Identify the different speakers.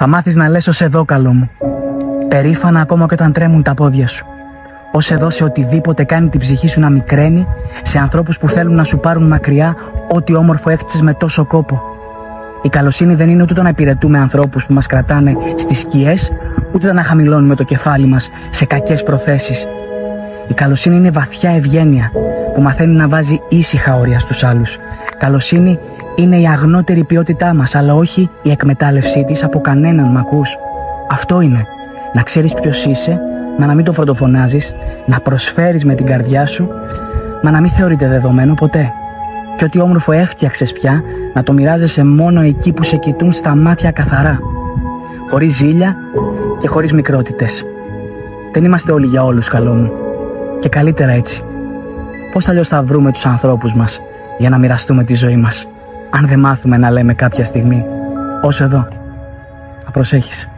Speaker 1: Θα μάθεις να λες ως εδώ, καλό μου. Περήφανα ακόμα και όταν τρέμουν τα πόδια σου. Ως εδώ σε οτιδήποτε κάνει την ψυχή σου να μικραίνει, σε ανθρώπους που θέλουν να σου πάρουν μακριά ό,τι όμορφο έκτισες με τόσο κόπο. Η καλοσύνη δεν είναι ούτε το να υπηρετούμε ανθρώπους που μας κρατάνε στις σκιές, ούτε το να χαμηλώνουμε το κεφάλι μας σε κακές προθέσεις. Η καλοσύνη είναι βαθιά ευγένεια που μαθαίνει να βάζει ήσυχα όρια στους άλλους. Καλοσύνη είναι η αγνότερη ποιότητά μας, αλλά όχι η εκμετάλλευσή της από κανέναν, μ' ακούς? Αυτό είναι. Να ξέρεις ποιος είσαι, μα να μην το φροντοφωνάζεις, να προσφέρεις με την καρδιά σου, μα να μην θεωρείται δεδομένο ποτέ. Και ό,τι όμορφο έφτιαξες πια, να το μοιράζεσαι μόνο εκεί που σε κοιτούν στα μάτια καθαρά. Χωρίς ζήλια και χωρίς μικρότητες. Δεν είμαστε όλοι για όλους, καλό μου. Και καλύτερα έτσι. Πώς αλλιώς θα βρούμε τους ανθρώπους μας για να μοιραστούμε τη ζωή μας, αν δεν μάθουμε να λέμε κάποια στιγμή, ως εδώ. Να προσέχεις.